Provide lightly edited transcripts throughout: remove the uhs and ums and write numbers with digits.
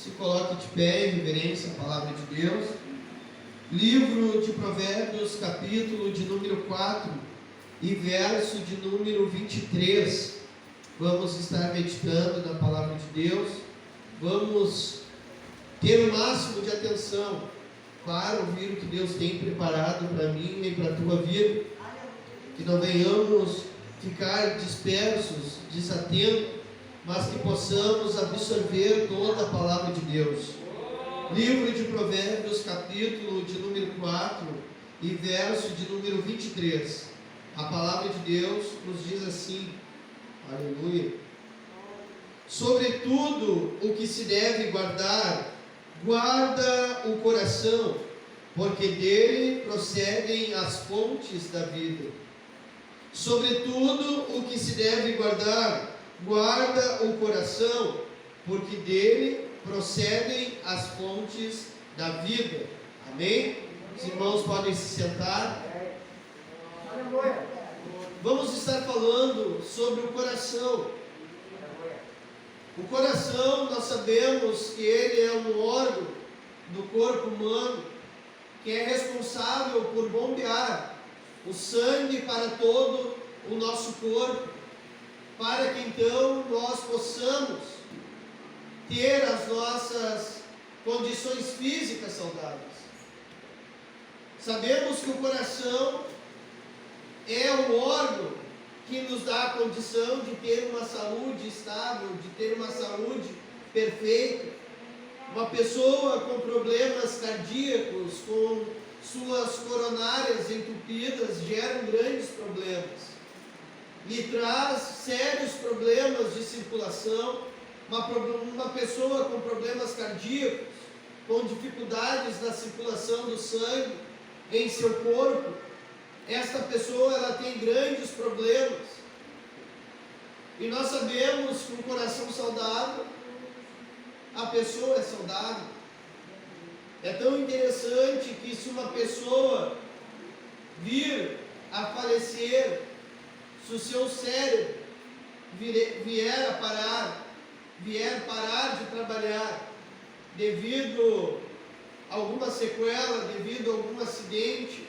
Se coloque de pé em reverência à palavra de Deus. Livro de Provérbios, capítulo de número 4 e verso de número 23. Vamos estar meditando na palavra de Deus. Vamos ter o máximo de atenção para ouvir o que Deus tem preparado para mim e para a tua vida. Que não venhamos ficar dispersos, desatentos, mas que possamos absorver toda a palavra de Deus. Livro de Provérbios, capítulo de número 4 e verso de número 23. A palavra de Deus nos diz assim, aleluia: sobretudo o que se deve guardar, guarda o coração, porque dele procedem as fontes da vida. Sobretudo o que se deve guardar, guarda o coração, porque dele procedem as fontes da vida. Amém? Os irmãos podem se sentar. Vamos estar falando sobre o coração. O coração, nós sabemos que ele é um órgão do corpo humano que é responsável por bombear o sangue para todo o nosso corpo, para que então nós possamos ter as nossas condições físicas saudáveis. Sabemos que o coração é o órgão que nos dá a condição de ter uma saúde estável, de ter uma saúde perfeita. Uma pessoa com problemas cardíacos, com suas coronárias entupidas, geram grandes problemas. Lhe traz sérios problemas de circulação. Uma pessoa com problemas cardíacos, com dificuldades na circulação do sangue em seu corpo, esta pessoa ela tem grandes problemas. E nós sabemos que um coração saudável, a pessoa é saudável. É tão interessante que se uma pessoa vir a falecer, se o seu cérebro vier parar de trabalhar devido a alguma sequela, devido a algum acidente,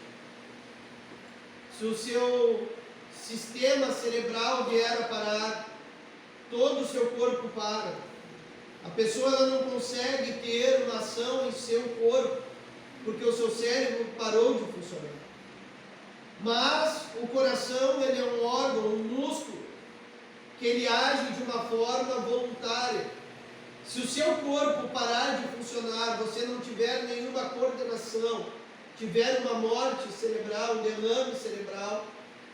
se o seu sistema cerebral vier a parar, todo o seu corpo para. A pessoa ela não consegue ter uma ação em seu corpo, porque o seu cérebro parou de funcionar. Mas o coração ele é um órgão, um músculo, que ele age de uma forma voluntária. Se o seu corpo parar de funcionar, você não tiver nenhuma coordenação, tiver uma morte cerebral, um derrame cerebral,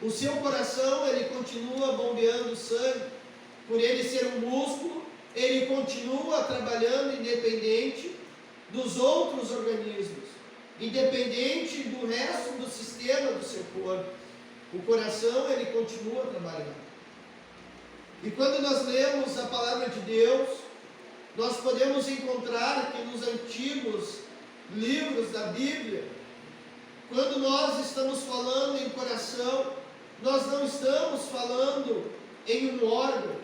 o seu coração ele continua bombeando sangue. Por ele ser um músculo, ele continua trabalhando independente dos outros organismos, independente do resto do sistema do seu corpo. O coração ele continua trabalhando. E quando nós lemos a palavra de Deus, nós podemos encontrar que nos antigos livros da Bíblia, quando nós estamos falando em coração, nós não estamos falando em um órgão,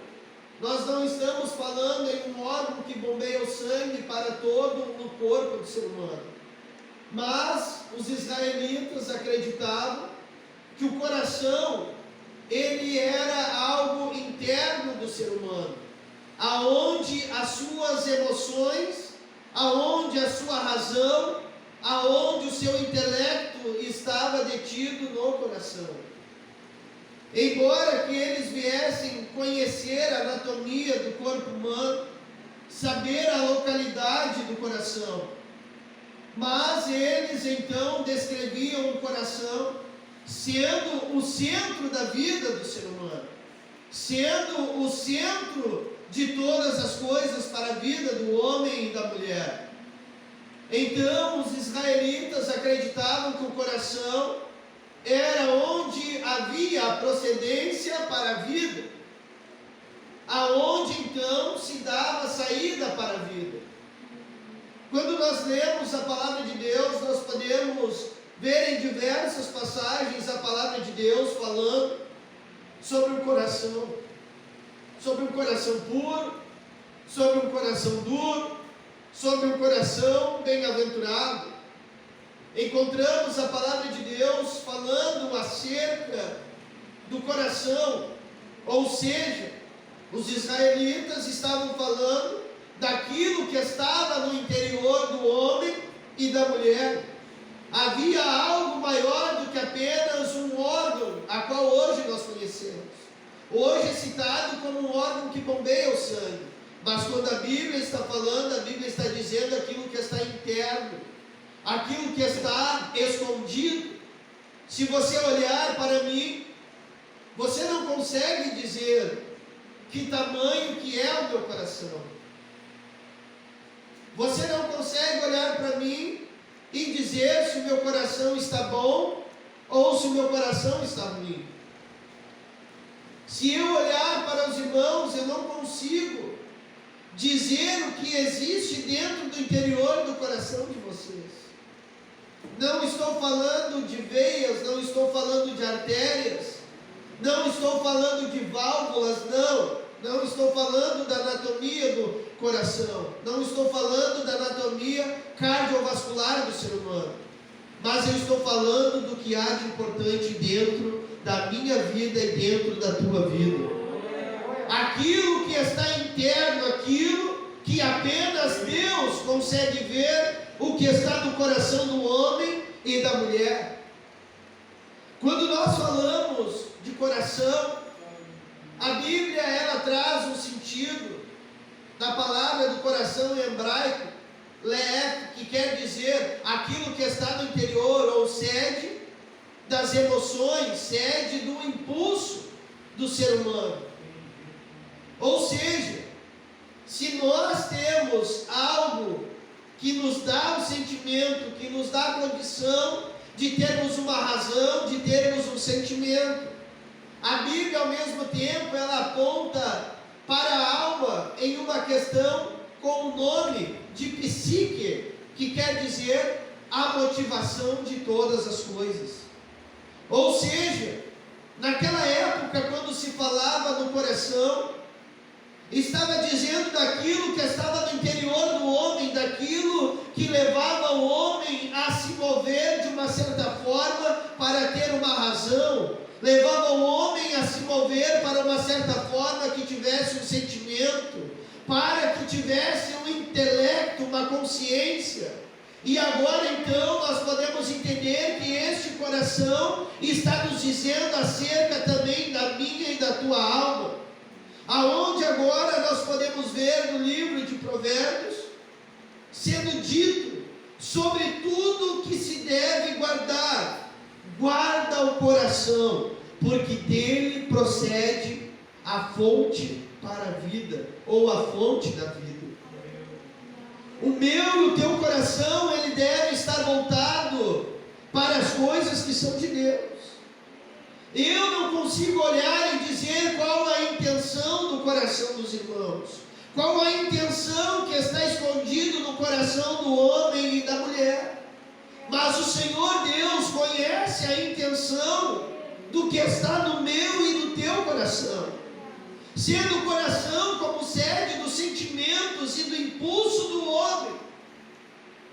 nós não estamos falando em um órgão que bombeia o sangue para todo o corpo do ser humano. Mas os israelitas acreditavam que o coração ele era algo interno do ser humano, aonde as suas emoções, aonde a sua razão, aonde o seu intelecto estava detido no coração. Embora que eles viessem conhecer a anatomia do corpo humano, saber a localidade do coração, mas eles então descreviam o coração sendo o centro da vida do ser humano, sendo o centro de todas as coisas para a vida do homem e da mulher. Então os israelitas acreditavam que o coração era onde havia a procedência para a vida, aonde então se dava a saída para a vida. Quando nós lemos a palavra de Deus, nós podemos ver em diversas passagens a palavra de Deus falando sobre o coração puro, sobre um coração duro, sobre o coração bem-aventurado. Encontramos a palavra de Deus falando acerca do coração, ou seja, os israelitas estavam falando daquilo que estava no interior do homem e da mulher. Havia algo maior do que apenas um órgão, a qual hoje nós conhecemos. Hoje é citado como um órgão que bombeia o sangue, mas quando a Bíblia está falando, a Bíblia está dizendo aquilo que está interno, aquilo que está escondido. Se você olhar para mim, você não consegue dizer que tamanho que é o meu coração. Você não consegue olhar para mim e dizer se o meu coração está bom ou se o meu coração está ruim. Se eu olhar para os irmãos, eu não consigo dizer o que existe dentro do interior do coração de vocês. Não estou falando de veias, não estou falando de artérias, não estou falando de válvulas, não estou falando da anatomia do coração, não estou falando da anatomia cardiovascular do ser humano, mas eu estou falando do que há de importante dentro da minha vida e dentro da tua vida. Aquilo que está interno, aquilo que apenas Deus consegue ver, o que está no coração do homem e da mulher. Quando nós falamos de coração, a Bíblia ela traz um sentido da palavra do coração em hebraico, leef, que quer dizer aquilo que está no interior, ou sede das emoções, sede do impulso do ser humano. Ou seja, se nós temos algo que nos dá um sentimento, que nos dá a condição de termos uma razão, de termos um sentimento, a Bíblia ao mesmo tempo ela aponta para a alma em uma questão com o nome de psique, que quer dizer a motivação de todas as coisas. Ou seja, naquela época quando se falava no coração, estava dizendo daquilo que estava no interior do homem, daquilo que levava o homem a se mover de uma certa forma para ter uma razão, levava o homem a se mover para uma certa forma que tivesse um sentimento, para que tivesse um intelecto, uma consciência. E agora então nós podemos entender que este coração está nos dizendo acerca também da minha e da tua alma. Aonde agora nós podemos ver no livro de Provérbios, sendo dito sobre tudo que se deve guardar, guarda o coração, porque dele procede a fonte para a vida, ou a fonte da vida. O meu e o teu coração, ele deve estar voltado para as coisas que são de Deus. Eu não consigo olhar e dizer qual a intenção do coração dos irmãos, qual a intenção que está escondido no coração do homem e da mulher, mas o Senhor Deus conhece a intenção do que está no meu e no teu coração, sendo o coração como sede dos sentimentos e do impulso do homem.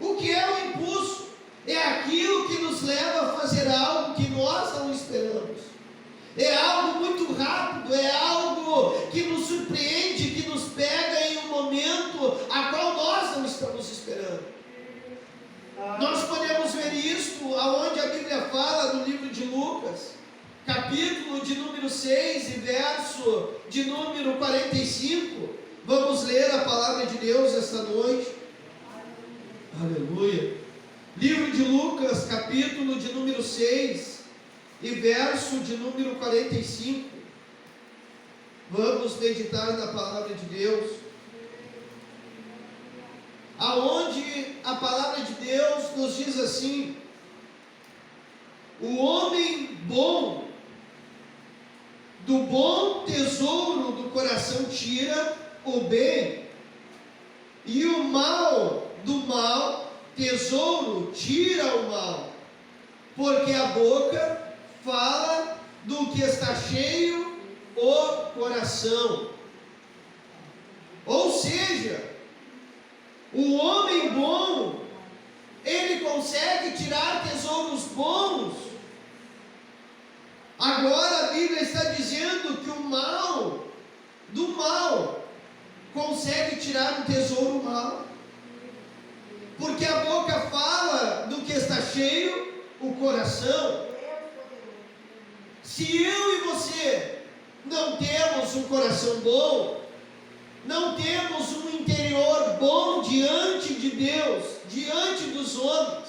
O que é o impulso? É aquilo que nos leva a fazer algo que nós não esperamos. É algo muito rápido, é algo que nos surpreende, que nos pega em um momento a qual nós não estamos esperando. Nós podemos ver isto aonde a Bíblia fala no livro de Lucas, capítulo de número 6 e verso de número 45. Vamos ler a palavra de Deus esta noite. Aleluia. Livro de Lucas, capítulo de número 6 e verso de número 45. Vamos meditar na palavra de Deus, aonde a palavra de Deus nos diz assim: o homem bom do bom tesouro do coração tira o bem, e o mal do mau tesouro tira o mal, porque a boca fala do que está cheio o coração. Ou seja, O homem bom, ele consegue tirar tesouros bons. Agora a Bíblia está dizendo que o mal, do mal, consegue tirar um tesouro mau. Porque a boca fala do que está cheio o coração. Se eu e você não temos um coração bom, não temos um interior bom diante de Deus, diante dos homens,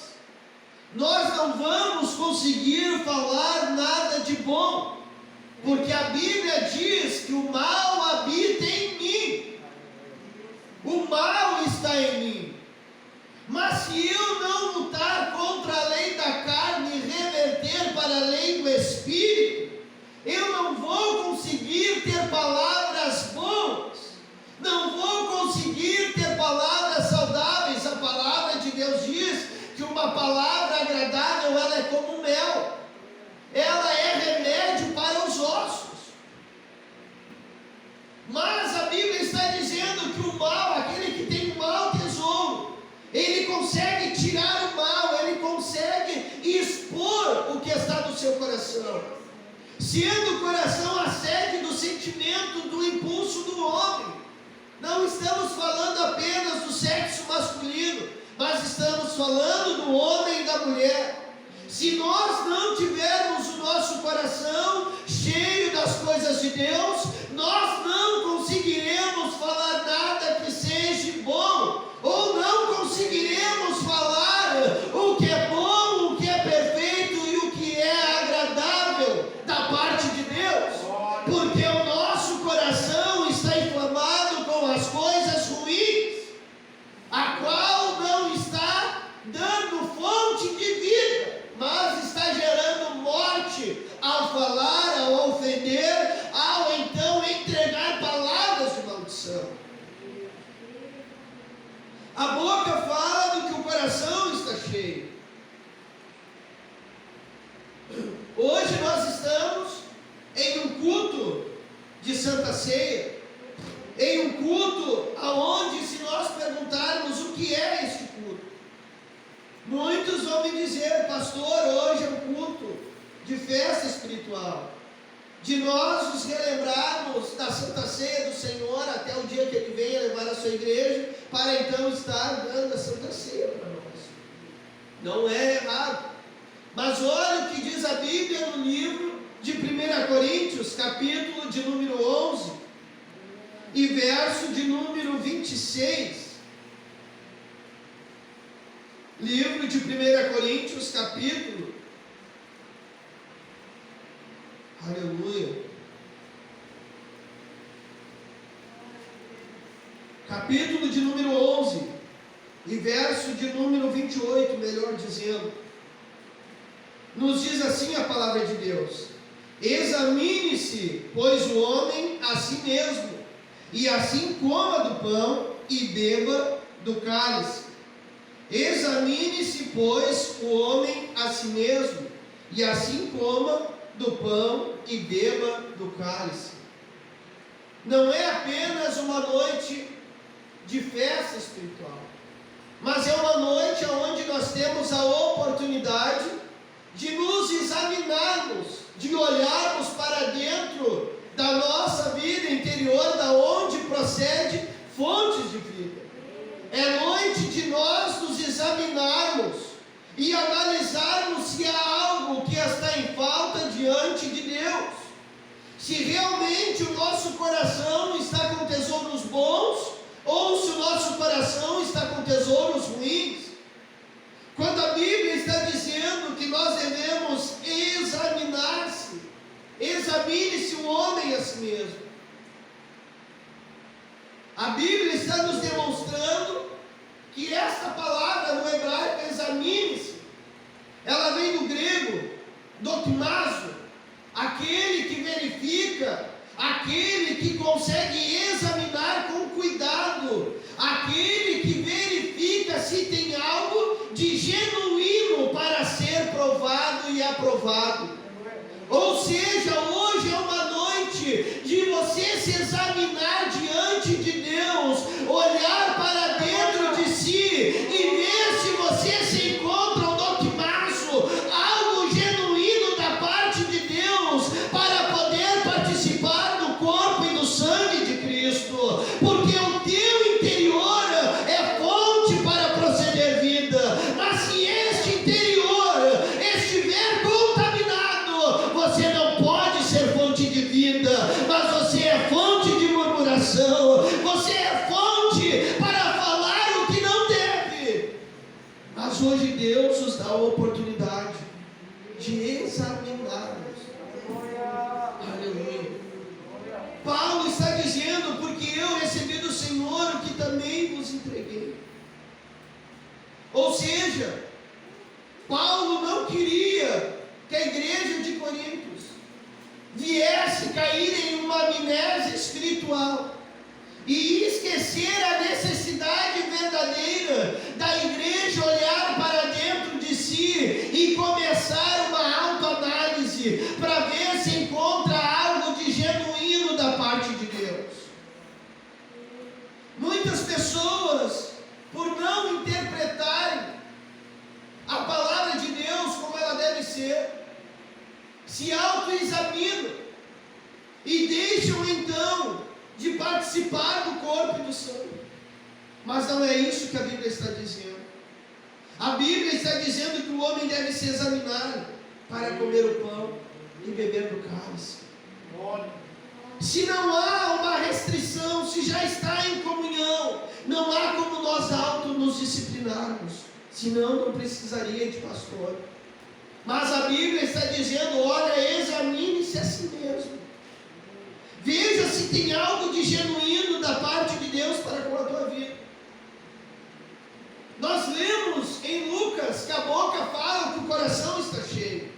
nós não vamos conseguir falar nada de bom, porque a Bíblia diz que o mal habita em mim, o mal está em mim. Mas se eu não lutar contra a lei da carne e reverter para a lei do Espírito, eu não vou conseguir ter palavras boas, não vou conseguir ter palavras saudáveis. A palavra de Deus diz que uma palavra agradável, ela é como mel, ela é remédio para os ossos. Mas a Bíblia está dizendo que o mal, aquele que tem um mau tesouro, ele consegue tirar o mal, ele consegue expor o que está no seu coração, sendo o coração a sede do sentimento, do impulso do homem. Não estamos falando apenas do sexo masculino, mas estamos falando do homem e da mulher. Se nós não tivermos o nosso coração cheio das coisas de Deus, nós não conseguiremos falar nada que seja bom, ou não conseguiremos falar o que é bom, o que é perfeito e o que é agradável da parte de Deus, porque o nosso coração está inflamado com as coisas ruins, a qual não está dando fonte de vida, mas está gerando morte ao falar, ao ofender, ao então entregar palavras de maldição. A boca fala do que o coração está cheio. Hoje nós estamos em um culto de Santa Ceia, em um culto aonde, se nós perguntarmos o que é este culto, muitos vão me dizer: pastor, hoje é um culto de festa espiritual, de nós nos relembrarmos da Santa Ceia do Senhor até o dia que Ele venha levar a sua igreja, para então estar dando a Santa Ceia para nós. Não é errado, mas olha o que diz a Bíblia no livro de 1 Coríntios, capítulo de número 11 e verso de número 26. Livro de 1 Coríntios, capítulo, aleluia, capítulo de número 11 e verso de número 28, melhor dizendo, nos diz assim a palavra de Deus: examine-se, pois, o homem a si mesmo, e assim coma do pão e beba do cálice. Examine-se, pois, o homem a si mesmo, e assim coma do pão e beba do cálice. Não é apenas uma noite de festa espiritual, mas é uma noite onde nós temos a oportunidade de nos examinarmos, de olharmos para dentro da nossa vida interior, da onde procede fontes de vida. É noite de nós nos examinarmos e analisarmos se há algo que está em falta diante de Deus, se realmente o nosso coração está com tesouros bons, ou se o nosso coração está com tesouros ruins. Quando a Bíblia está dizendo que nós devemos examinar-se, examine-se o homem a si mesmo, a Bíblia está nos demonstrando que esta palavra no hebraico, examine-se, ela vem do grego, dokimazo, aquele que verifica, aquele que consegue examinar com cuidado, aquele que verifica se tem algo de genuíno para ser provado e aprovado. Ou seja, hoje é uma noite de você se examinar diante de Deus, olhar para dentro de si Ou seja, Paulo não queria que a igreja de Corintos viesse cair em uma amnésia espiritual e esquecer a necessidade verdadeira da igreja olhar para dentro de si e começar uma autoanálise para ver se encontra algo de genuíno da parte de Deus. Muitas pessoas, por não interpretarem a palavra de Deus como ela deve ser, se autoexaminam e deixam então de participar do corpo e do sangue. Mas não é isso que a Bíblia está dizendo. A Bíblia está dizendo que o homem deve se examinar para comer o pão e beber do cálice. Se não há uma restrição, se já está em comunhão, não há como nós nos disciplinarmos, senão não precisaria de pastor. Mas a Bíblia está dizendo: olha, examine-se a si mesmo, veja se tem algo de genuíno da parte de Deus para com a tua vida. Nós lemos em Lucas que a boca fala que o coração está cheio.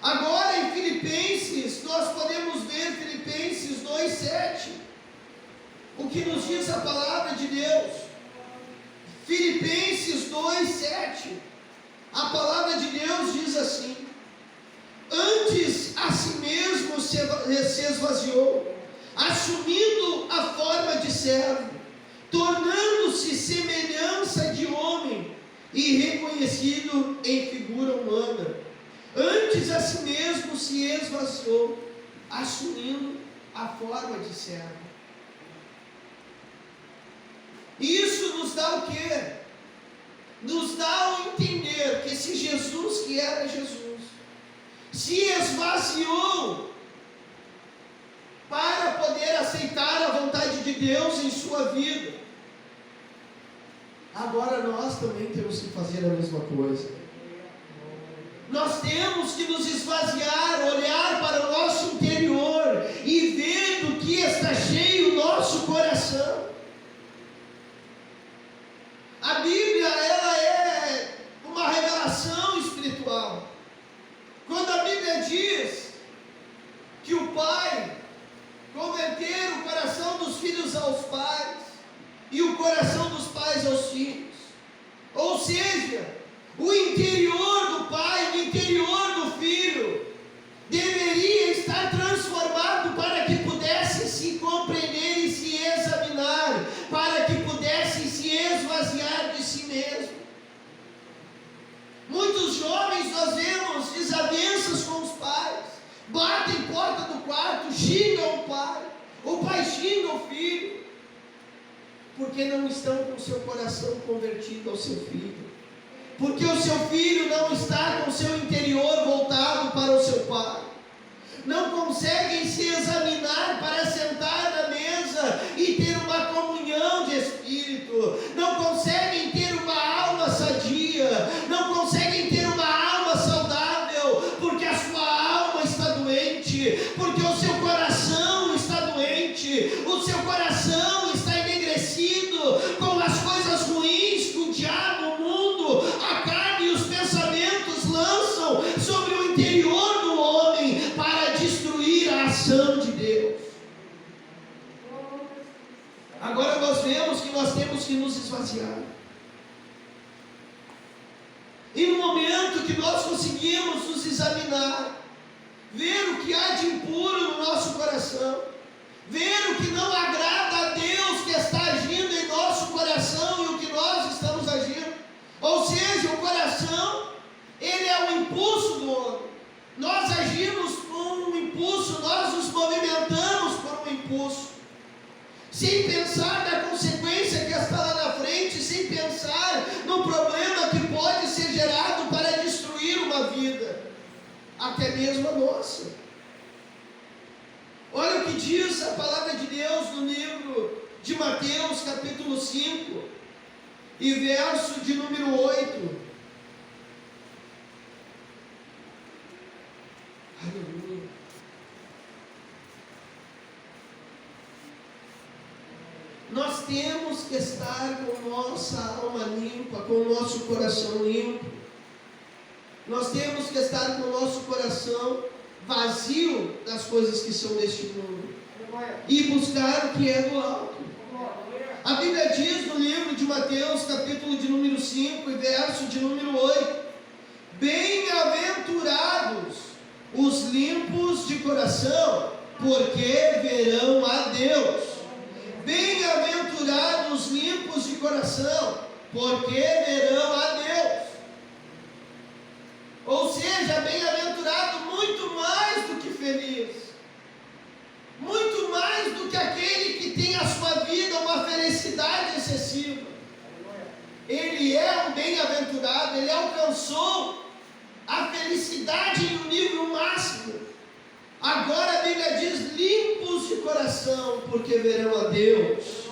Agora em Filipenses, nós podemos ver Filipenses 2:7, o que nos diz a palavra de Deus. Filipenses 2:7, a palavra de Deus diz assim: antes a si mesmo se esvaziou, assumindo a forma de servo, tornando-se semelhança de homem e reconhecido em figura humana. Antes a si mesmo se esvaziou, assumindo a forma de servo. Isso nos dá o quê? Nos dá o entender que esse Jesus que era Jesus se esvaziou para poder aceitar a vontade de Deus em sua vida. Agora nós também temos que fazer a mesma coisa. Nós temos que nos esvaziar, olhar para o nosso interior e ver do que está cheio o nosso coração. A Bíblia, ela é uma revelação espiritual. Quando a Bíblia diz que o pai converter o coração dos filhos aos pais e o coração dos pais aos filhos, ou seja, o interior do pai, o interior do filho deveria estar transformado para que pudesse se compreender e se examinar, para que pudesse se esvaziar de si mesmo. Muitos jovens nós vemos desavenças com os pais, batem porta do quarto, xingam o pai xinga o filho, porque não estão com o seu coração convertido ao seu filho. Porque o seu filho não está com o seu interior voltado para o seu pai. Não conseguem se examinar para sentar na mesa e ter uma comunhão de espírito. Não conseguem ter uma alma sadia. Não conseguem ter uma alma saudável. Porque a sua alma está doente. Porque o seu coração está doente. O seu coração está enegrecido com as coisas ruins que o diabo, o mundo, a carne e os pensamentos lançam sobre o interior do homem para destruir a ação de Deus. Agora nós vemos que nós temos que nos esvaziar. E no momento que nós conseguimos nos examinar, ver o que há de impuro no nosso coração, ver o que não agrada a Deus que está agindo em nosso coração e o que nós estamos agindo. Ou seja, o coração, ele é o impulso do homem. Nós agimos com um impulso, nós nos movimentamos por um impulso, sem pensar na consequência que está lá na frente, sem pensar no problema que pode ser gerado para destruir uma vida, até mesmo a nossa. Olha o que diz a palavra de Deus no livro de Mateus, capítulo 5, e verso de número 8. Aleluia. Nós temos que estar com nossa alma limpa, com o nosso coração limpo. Nós temos que estar com o nosso coração vazio das coisas que são deste mundo e buscar o que é do alto. A Bíblia diz no livro de Mateus, capítulo de número 5 e verso de número 8: bem-aventurados os limpos de coração, porque verão a Deus. Bem-aventurados os limpos de coração, porque verão a Deus. Ou seja, bem-aventurado muito mais do que feliz, muito mais do que aquele que tem a sua vida uma felicidade excessiva. Ele é um bem-aventurado, ele alcançou a felicidade em um nível máximo. Agora a Bíblia diz: limpos de coração, porque verão a Deus.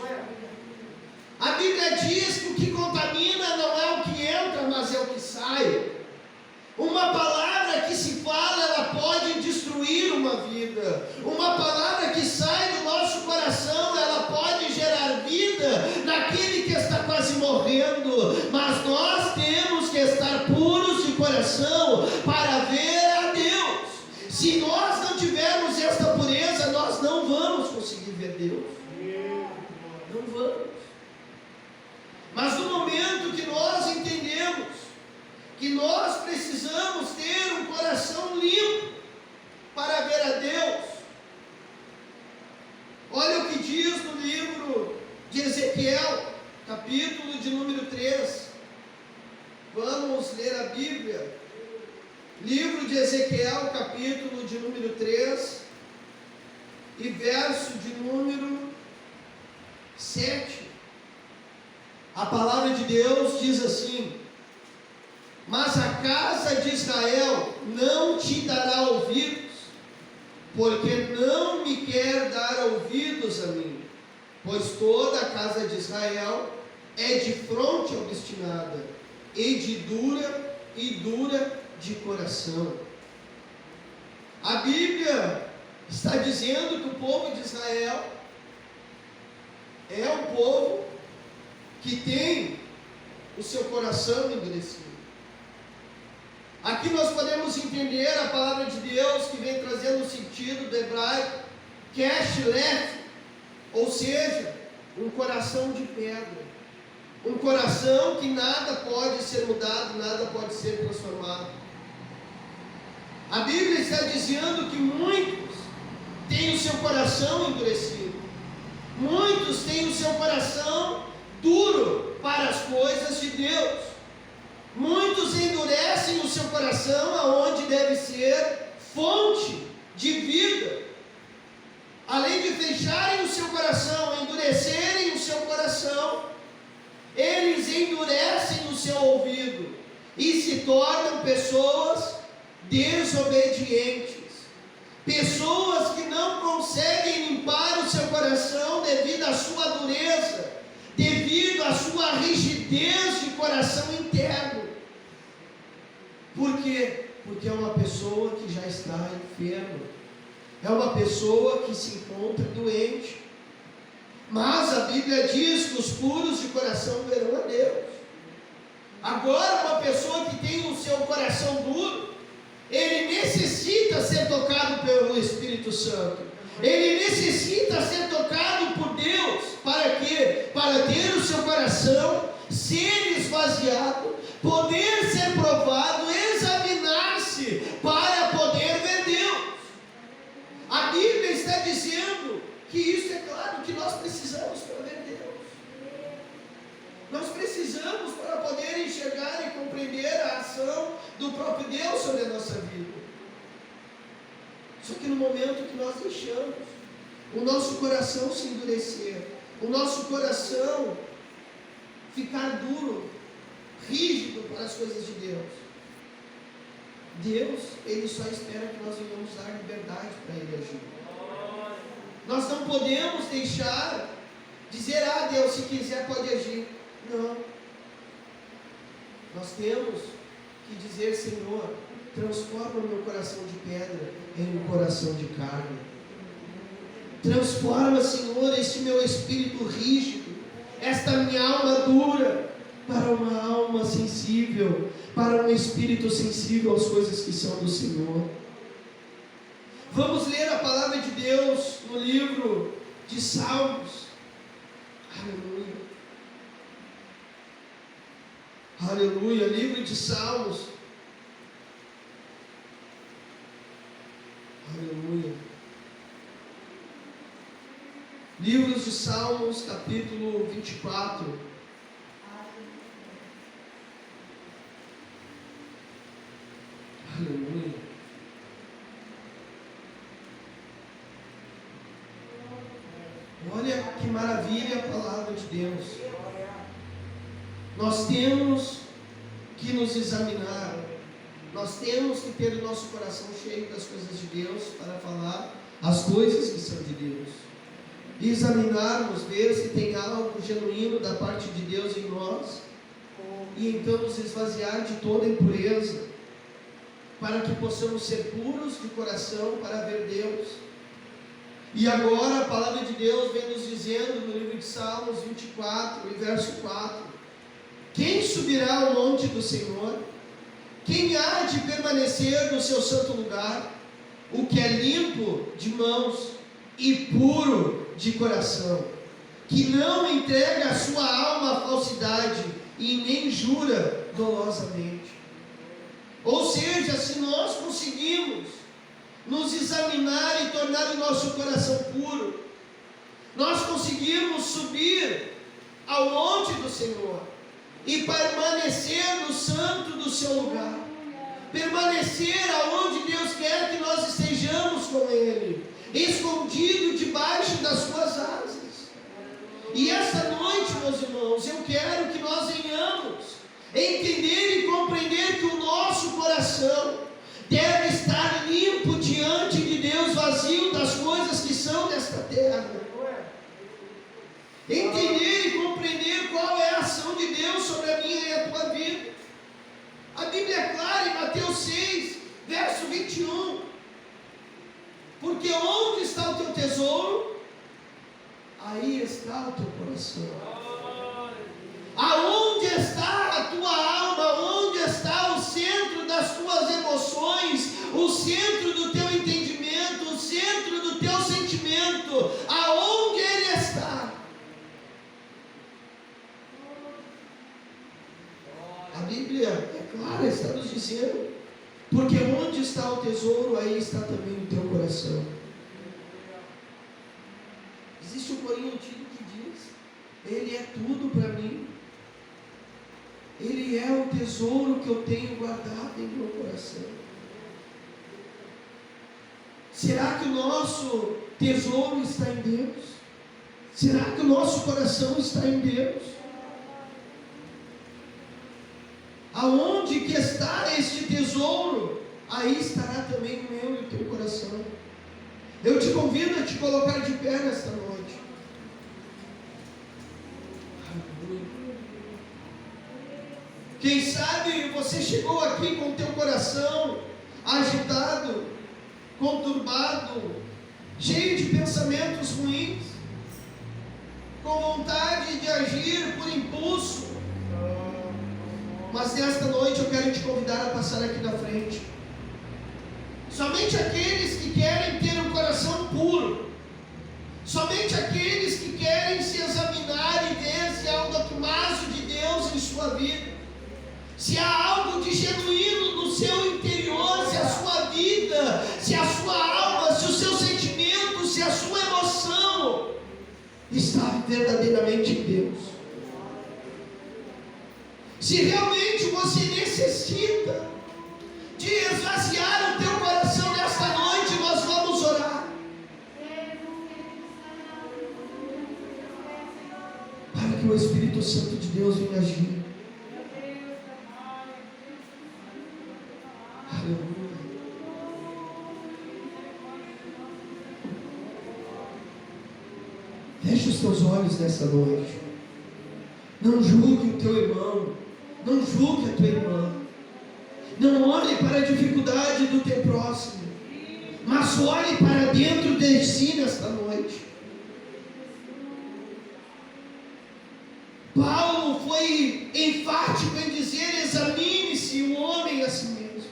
A Bíblia diz que o que contamina não é o que entra, mas é o que sai. Uma palavra que se fala, ela pode destruir uma vida. Uma palavra que sai do nosso coração, ela pode gerar vida naquele que está quase morrendo. Mas nós temos que estar puros de coração para ver a Deus. Se nós não tivermos esta pureza, nós não vamos conseguir ver Deus. Não vamos. Mas no momento que nós entendemos que nós precisamos ter um coração limpo para ver a Deus, olha o que diz no livro de Ezequiel, capítulo de número 3. Vamos ler a Bíblia. Livro de Ezequiel, capítulo de número 3 e verso de número 7. A palavra de Deus diz assim: mas a casa de Israel não te dará ouvidos, porque não me quer dar ouvidos a mim, pois toda a casa de Israel é de fronte obstinada, e dura de coração. A Bíblia está dizendo que o povo de Israel é um povo que tem o seu coração endurecido. Aqui nós podemos entender a palavra de Deus que vem trazendo o sentido do hebraico Keshlef, ou seja, um coração de pedra, um coração que nada pode ser mudado, nada pode ser transformado. A Bíblia está dizendo que muitos têm o seu coração endurecido, muitos têm o seu coração duro para as coisas de Deus. Muitos endurecem o seu coração aonde deve ser fonte de vida. Além de fecharem o seu coração, endurecerem o seu coração, eles endurecem o seu ouvido e se tornam pessoas desobedientes. Pessoas que não conseguem limpar o seu coração devido à sua dureza, devido à sua rigidez de coração interno. Por quê? Porque é uma pessoa que já está enferma, é uma pessoa que se encontra doente. Mas a Bíblia diz que os puros de coração verão a Deus. Agora, uma pessoa que tem o seu coração duro, ele necessita ser tocado pelo Espírito Santo. Ele necessita ser tocado por Deus. Para quê? Para ter o seu coração ser esvaziado, poder ser provado, examinar-se para poder ver Deus. A Bíblia está dizendo que isso é claro que nós precisamos para ver Deus. Nós precisamos para poder enxergar e compreender a ação do próprio Deus sobre a nossa vida. Só que no momento que nós deixamos o nosso coração se endurecer, o nosso coração ficar duro, rígido para as coisas de Deus, Deus, Ele só espera que nós venhamos dar liberdade para Ele agir. Nós não podemos deixar dizer: ah, Deus, se quiser pode agir. Não. Nós temos que dizer: Senhor, transforma o meu coração de pedra em um coração de carne. Transforma, Senhor, este meu espírito rígido esta minha alma dura para uma alma sensível, para um espírito sensível às coisas que são do Senhor. Vamos ler a palavra de Deus no livro de Salmos. Aleluia. Aleluia. Livro de Salmos. Aleluia. Livros de Salmos, capítulo 24. Aleluia. Olha que maravilha a palavra de Deus. Nós temos que nos examinar. Nós temos que ter o nosso coração cheio das coisas de Deus para falar as coisas que são de Deus. Examinarmos, ver se tem algo genuíno da parte de Deus em nós, e então nos esvaziar de toda impureza, para que possamos ser puros de coração para ver Deus. E agora a palavra de Deus vem nos dizendo no livro de Salmos 24, verso 4: quem subirá ao monte do Senhor? Quem há de permanecer no seu santo lugar? O que é limpo de mãos e puro de coração, que não entrega a sua alma à falsidade e nem jura dolosamente. Ou seja, se nós conseguimos nos examinar e tornar o nosso coração puro, nós conseguimos subir ao monte do Senhor e permanecer no santo do seu lugar, permanecer aonde Deus quer que nós estejamos com Ele, escondido debaixo das suas asas. E essa noite, meus irmãos, eu quero que nós venhamos entender e compreender que o nosso coração deve estar limpo diante de Deus, vazio das coisas que são desta terra. Entender e compreender qual é a ação de Deus sobre a minha e a tua vida. A Bíblia é clara em Mateus 6, verso 21. Porque onde está o teu tesouro, aí está o teu coração. Aonde está a tua alma? Onde está o centro das tuas emoções? O centro do teu entendimento? O centro do teu sentimento? Aonde ele está? A Bíblia é clara, está nos dizendo: porque onde está o tesouro, aí está também o teu coração. Existe um corinho antigo que diz: Ele é tudo para mim. Ele é o tesouro que eu tenho guardado em meu coração. Será que o nosso tesouro está em Deus? Será que o nosso coração está em Deus? Aonde que está este tesouro, aí estará também o meu e o teu coração. Eu te convido a te colocar de pé nesta noite. Quem sabe você chegou aqui com o teu coração agitado, conturbado, cheio de pensamentos ruins, com vontade de agir por impulso. Mas nesta noite eu quero te convidar a passar aqui na frente. Somente aqueles que querem ter um coração puro, somente aqueles que querem se examinar e ver se há um dogmazo de Deus em sua vida, se há algo de genuíno no seu interior, se a sua vida, se a sua alma, se o seu sentimento, se a sua emoção está verdadeiramente em Deus. Se realmente você necessita de esvaziar o teu coração nesta noite, nós vamos orar. Para que o Espírito Santo de Deus venha agir. Aleluia. Feche os teus olhos nessa noite. Não julgue o teu irmão. Não julgue a tua irmã. Não olhe para a dificuldade do teu próximo, mas olhe para dentro de si nesta noite. Paulo foi enfático em dizer: examine-se o homem a si mesmo.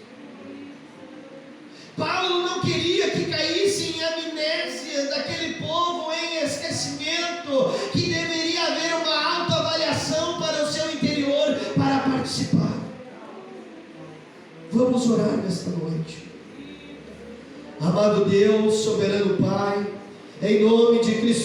Paulo não queria que caísse em amnésia daquele povo, em esquecimento, que deveria haver uma autoavaliação para o seu interior, para participar. Vamos orar nesta noite. Amado Deus, soberano Pai, em nome de Cristo